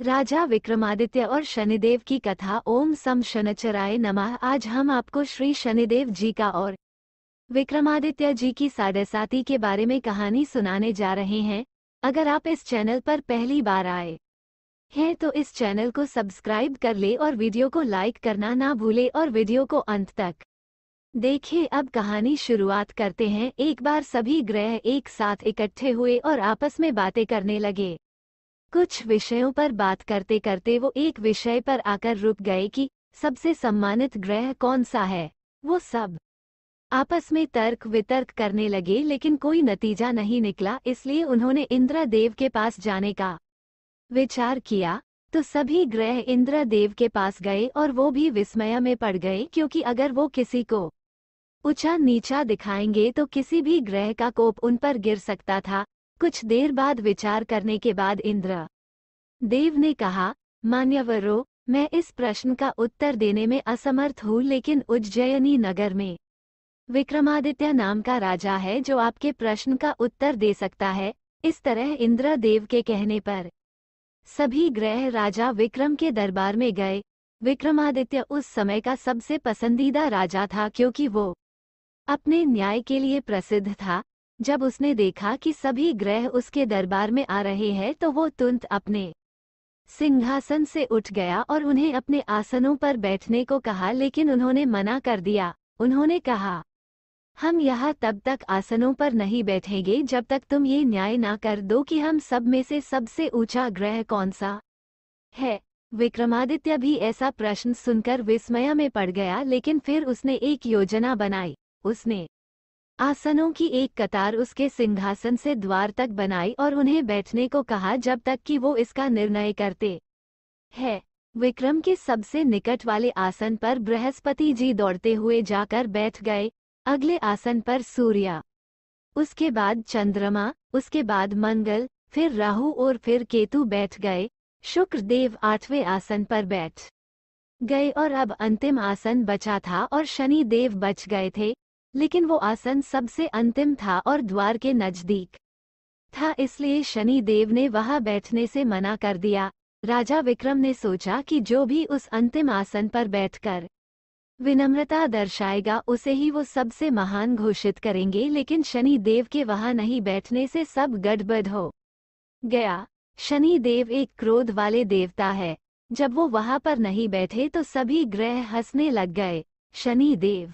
राजा विक्रमादित्य और शनिदेव की कथा। ओम सम शनचराय नमः। आज हम आपको श्री शनिदेव जी का और विक्रमादित्य जी की साढ़ेसाती के बारे में कहानी सुनाने जा रहे हैं। अगर आप इस चैनल पर पहली बार आए हैं तो इस चैनल को सब्सक्राइब कर ले और वीडियो को लाइक करना ना भूले और वीडियो को अंत तक देखिए। अब कहानी शुरुआत करते हैं। एक बार सभी ग्रह एक साथ इकट्ठे हुए और आपस में बातें करने लगे। कुछ विषयों पर बात करते करते वो एक विषय पर आकर रुक गए कि सबसे सम्मानित ग्रह कौन सा है। वो सब आपस में तर्क वितर्क करने लगे लेकिन कोई नतीजा नहीं निकला। इसलिए उन्होंने इंद्रदेव के पास जाने का विचार किया। तो सभी ग्रह इंद्रदेव के पास गए और वो भी विस्मय में पड़ गए, क्योंकि अगर वो किसी को ऊंचा नीचा दिखाएंगे तो किसी भी ग्रह का कोप उन पर गिर सकता था। कुछ देर बाद विचार करने के बाद इंद्र देव ने कहा, मान्यवरों, मैं इस प्रश्न का उत्तर देने में असमर्थ हूँ, लेकिन उज्जयिनी नगर में विक्रमादित्य नाम का राजा है जो आपके प्रश्न का उत्तर दे सकता है। इस तरह इंद्रदेव के कहने पर सभी ग्रह राजा विक्रम के दरबार में गए। विक्रमादित्य उस समय का सबसे पसंदीदा राजा था, क्योंकि वो अपने न्याय के लिए प्रसिद्ध था। जब उसने देखा कि सभी ग्रह उसके दरबार में आ रहे हैं तो वो तुरंत अपने सिंहासन से उठ गया और उन्हें अपने आसनों पर बैठने को कहा, लेकिन उन्होंने मना कर दिया। उन्होंने कहा, हम यहाँ तब तक आसनों पर नहीं बैठेंगे जब तक तुम ये न्याय ना कर दो कि हम सब में से सबसे ऊंचा ग्रह कौन सा है। विक्रमादित्य भी ऐसा प्रश्न सुनकर विस्मय में पड़ गया, लेकिन फिर उसने एक योजना बनाई। उसने आसनों की एक कतार उसके सिंहासन से द्वार तक बनाई और उन्हें बैठने को कहा जब तक कि वो इसका निर्णय करते हैं। विक्रम के सबसे निकट वाले आसन पर बृहस्पति जी दौड़ते हुए जाकर बैठ गए। अगले आसन पर सूर्य, उसके बाद चंद्रमा, उसके बाद मंगल, फिर राहु और फिर केतु बैठ गए। शुक्र देव 8वें आसन पर बैठ गए और अब अंतिम आसन बचा था और शनि देव बच गए थे, लेकिन वो आसन सबसे अंतिम था और द्वार के नजदीक था, इसलिए शनि देव ने वहां बैठने से मना कर दिया। राजा विक्रम ने सोचा कि जो भी उस अंतिम आसन पर बैठकर विनम्रता दर्शाएगा उसे ही वो सबसे महान घोषित करेंगे, लेकिन शनि देव के वहां नहीं बैठने से सब गड़बड़ हो गया। शनि देव एक क्रोध वाले देवता है। जब वो वहां पर नहीं बैठे तो सभी ग्रह हंसने लग गए। शनि देव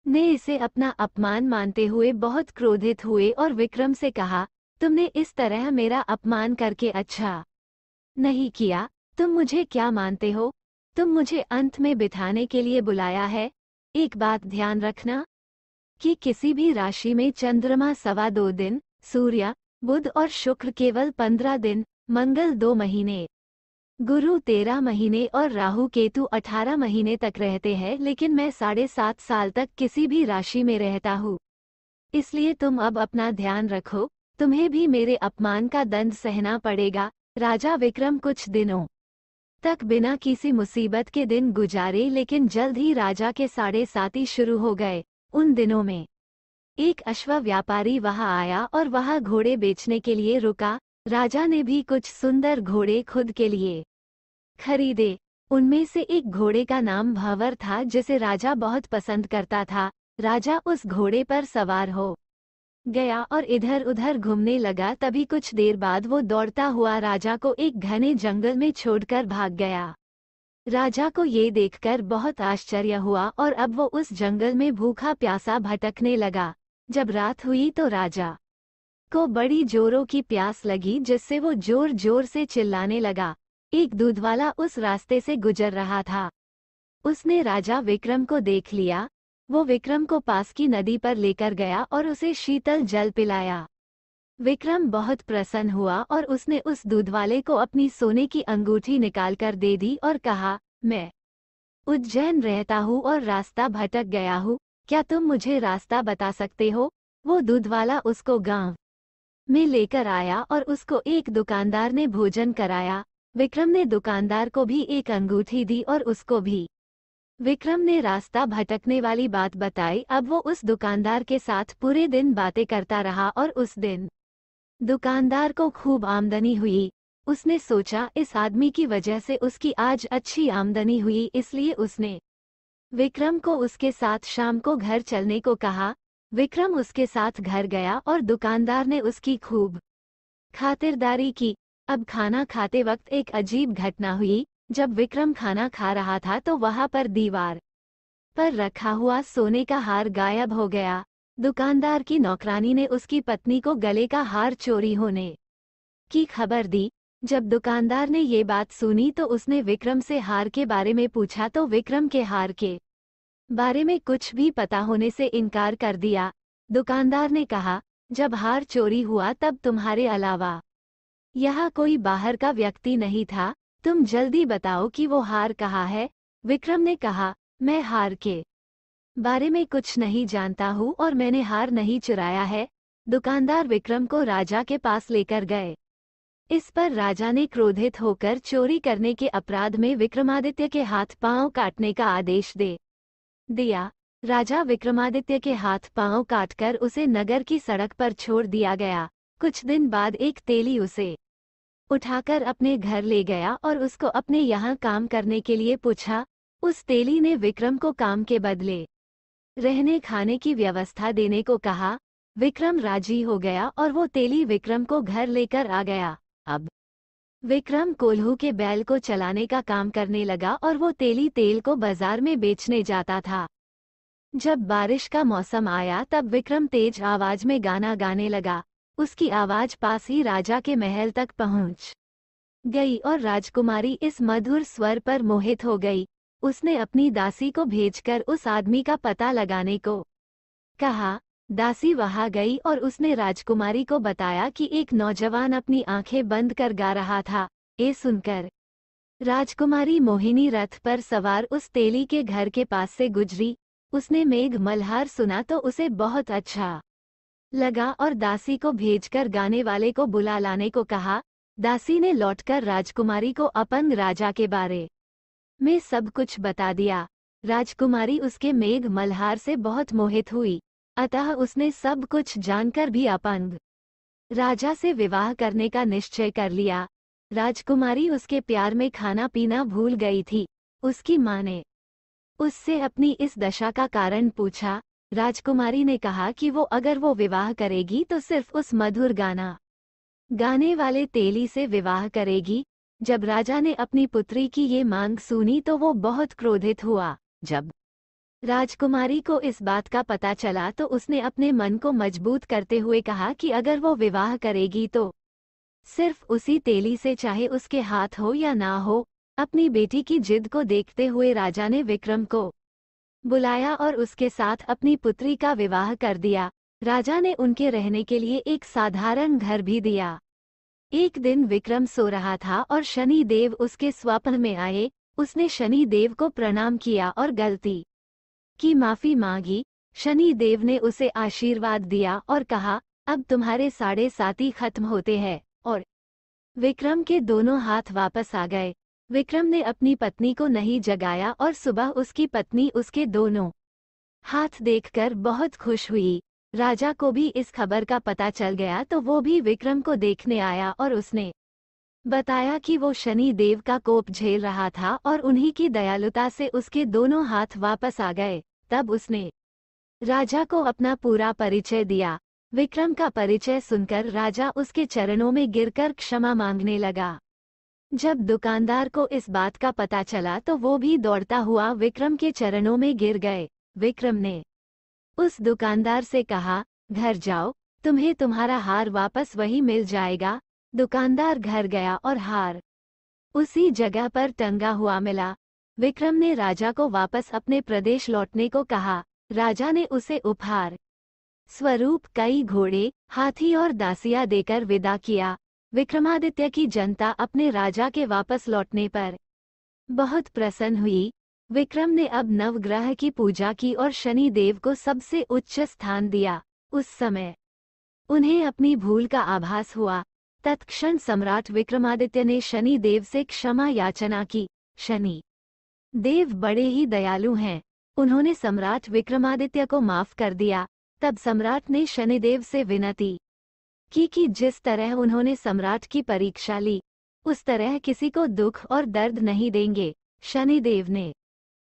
ने इसे अपना अपमान मानते हुए बहुत क्रोधित हुए और विक्रम से कहा, तुमने इस तरह मेरा अपमान करके अच्छा नहीं किया। तुम मुझे क्या मानते हो? तुम मुझे अंत में बिठाने के लिए बुलाया है। एक बात ध्यान रखना कि किसी भी राशि में चंद्रमा 2.25 दिन, सूर्य, बुध और शुक्र केवल 15 दिन, मंगल 2 महीने, गुरु 13 महीने और राहु केतु 18 महीने तक रहते हैं, लेकिन मैं 7.5 साल तक किसी भी राशि में रहता हूँ। इसलिए तुम अब अपना ध्यान रखो, तुम्हें भी मेरे अपमान का दंड सहना पड़ेगा। राजा विक्रम कुछ दिनों तक बिना किसी मुसीबत के दिन गुजारे, लेकिन जल्द ही राजा के साढ़े शुरू हो गए। उन दिनों में एक अश्व व्यापारी वहां आया और वहां घोड़े बेचने के लिए रुका। राजा ने भी कुछ सुंदर घोड़े खुद के लिए खरीदे। उनमें से एक घोड़े का नाम भंवर था, जिसे राजा बहुत पसंद करता था। राजा उस घोड़े पर सवार हो गया और इधर उधर घूमने लगा। तभी कुछ देर बाद वो दौड़ता हुआ राजा को एक घने जंगल में छोड़कर भाग गया। राजा को ये देखकर बहुत आश्चर्य हुआ और अब वो उस जंगल में भूखा प्यासा भटकने लगा। जब रात हुई तो राजा को बड़ी जोरों की प्यास लगी, जिससे वो जोर जोर से चिल्लाने लगा। एक दूधवाला उस रास्ते से गुजर रहा था। उसने राजा विक्रम को देख लिया। वो विक्रम को पास की नदी पर लेकर गया और उसे शीतल जल पिलाया। विक्रम बहुत प्रसन्न हुआ और उसने उस दूधवाले को अपनी सोने की अंगूठी निकालकर दे दी और कहा, मैं उज्जैन रहता हूँ और रास्ता भटक गया हूँ, क्या तुम मुझे रास्ता बता सकते हो? वो दूधवाला उसको गांव में लेकर आया और उसको एक दुकानदार ने भोजन कराया। विक्रम ने दुकानदार को भी एक अंगूठी दी और उसको भी विक्रम ने रास्ता भटकने वाली बात बताई। अब वो उस दुकानदार के साथ पूरे दिन बातें करता रहा और उस दिन दुकानदार को खूब आमदनी हुई। उसने सोचा इस आदमी की वजह से उसकी आज अच्छी आमदनी हुई, इसलिए उसने विक्रम को उसके साथ शाम को घर चलने को कहा। विक्रम उसके साथ घर गया और दुकानदार ने उसकी खूब खातिरदारी की। अब खाना खाते वक्त एक अजीब घटना हुई। जब विक्रम खाना खा रहा था तो वहां पर दीवार पर रखा हुआ सोने का हार गायब हो गया। दुकानदार की नौकरानी ने उसकी पत्नी को गले का हार चोरी होने की खबर दी। जब दुकानदार ने ये बात सुनी तो उसने विक्रम से हार के बारे में पूछा तो विक्रम के हार के बारे में कुछ भी पता होने से इनकार कर दिया। दुकानदार ने कहा, जब हार चोरी हुआ तब तुम्हारे अलावा यहाँ कोई बाहर का व्यक्ति नहीं था, तुम जल्दी बताओ कि वो हार कहाँ है। विक्रम ने कहा, मैं हार के बारे में कुछ नहीं जानता हूँ और मैंने हार नहीं चुराया है। दुकानदार विक्रम को राजा के पास लेकर गए। इस पर राजा ने क्रोधित होकर चोरी करने के अपराध में विक्रमादित्य के हाथ पांव काटने का आदेश दे दिया। राजा विक्रमादित्य के हाथ पांव काटकर उसे नगर की सड़क पर छोड़ दिया गया। कुछ दिन बाद एक तेली उसे उठाकर अपने घर ले गया और उसको अपने यहाँ काम करने के लिए पूछा। उस तेली ने विक्रम को काम के बदले रहने खाने की व्यवस्था देने को कहा। विक्रम राजी हो गया और वो तेली विक्रम को घर लेकर आ गया। अब विक्रम कोल्हू के बैल को चलाने का काम करने लगा और वो तेली तेल को बाजार में बेचने जाता था। जब बारिश का मौसम आया तब विक्रम तेज आवाज में गाना गाने लगा। उसकी आवाज पास ही राजा के महल तक पहुंच गई और राजकुमारी इस मधुर स्वर पर मोहित हो गई। उसने अपनी दासी को भेजकर उस आदमी का पता लगाने को कहा। दासी वहां गई और उसने राजकुमारी को बताया कि एक नौजवान अपनी आंखें बंद कर गा रहा था। ये सुनकर राजकुमारी मोहिनी रथ पर सवार उस तेली के घर के पास से गुजरी। उसने मेघ मल्हार सुना तो उसे बहुत अच्छा लगा और दासी को भेजकर गाने वाले को बुला लाने को कहा। दासी ने लौटकर राजकुमारी को अपंग राजा के बारे में सब कुछ बता दिया। राजकुमारी उसके मेघ मल्हार से बहुत मोहित हुई, अतः उसने सब कुछ जानकर भी अपंग राजा से विवाह करने का निश्चय कर लिया। राजकुमारी उसके प्यार में खाना पीना भूल गई थी। उसकी माँ ने उससे अपनी इस दशा का कारण पूछा। राजकुमारी ने कहा कि अगर वो विवाह करेगी तो सिर्फ उस मधुर गाना गाने वाले तेली से विवाह करेगी। जब राजा ने अपनी पुत्री की ये मांग सुनी तो वो बहुत क्रोधित हुआ। जब राजकुमारी को इस बात का पता चला तो उसने अपने मन को मजबूत करते हुए कहा कि अगर वो विवाह करेगी तो सिर्फ उसी तेली से, चाहे उसके हाथ हो या ना हो। अपनी बेटी की जिद को देखते हुए राजा ने विक्रम को बुलाया और उसके साथ अपनी पुत्री का विवाह कर दिया। राजा ने उनके रहने के लिए एक साधारण घर भी दिया। एक दिन विक्रम सो रहा था और शनि देव उसके स्वप्न में आए। उसने शनि देव को प्रणाम किया और गलती की माफी मांगी। शनि देव ने उसे आशीर्वाद दिया और कहा, अब तुम्हारे साढ़े साती खत्म होते हैं। और विक्रम के दोनों हाथ वापस आ गए। विक्रम ने अपनी पत्नी को नहीं जगाया और सुबह उसकी पत्नी उसके दोनों हाथ देखकर बहुत खुश हुई। राजा को भी इस खबर का पता चल गया तो वो भी विक्रम को देखने आया और उसने बताया कि वो शनि देव का कोप झेल रहा था और उन्हीं की दयालुता से उसके दोनों हाथ वापस आ गए। तब उसने राजा को अपना पूरा परिचय दिया। विक्रम का परिचय सुनकर राजा उसके चरणों में गिरकर क्षमा मांगने लगा। जब दुकानदार को इस बात का पता चला तो वो भी दौड़ता हुआ विक्रम के चरणों में गिर गए। विक्रम ने उस दुकानदार से कहा, घर जाओ, तुम्हें तुम्हारा हार वापस वही मिल जाएगा। दुकानदार घर गया और हार उसी जगह पर टंगा हुआ मिला। विक्रम ने राजा को वापस अपने प्रदेश लौटने को कहा। राजा ने उसे उपहार स्वरूप कई घोड़े, हाथी और दासियां देकर विदा किया। विक्रमादित्य की जनता अपने राजा के वापस लौटने पर बहुत प्रसन्न हुई। विक्रम ने अब नवग्रह की पूजा की और शनि देव को सबसे उच्च स्थान दिया। उस समय उन्हें अपनी भूल का आभास हुआ। तत्क्षण सम्राट विक्रमादित्य ने शनि देव से क्षमा याचना की। शनि देव बड़े ही दयालु हैं। उन्होंने सम्राट विक्रमादित्य को माफ कर दिया। तब सम्राट ने शनिदेव से विनती की कि जिस तरह उन्होंने सम्राट की परीक्षा ली उस तरह किसी को दुख और दर्द नहीं देंगे। शनिदेव ने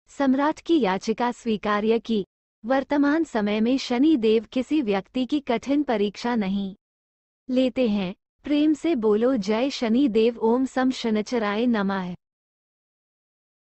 सम्राट की याचिका स्वीकार्य की। वर्तमान समय में शनि देव किसी व्यक्ति की कठिन परीक्षा नहीं लेते हैं। प्रेम से बोलो जय शनि देव। ओम सम शनिचराय नमः।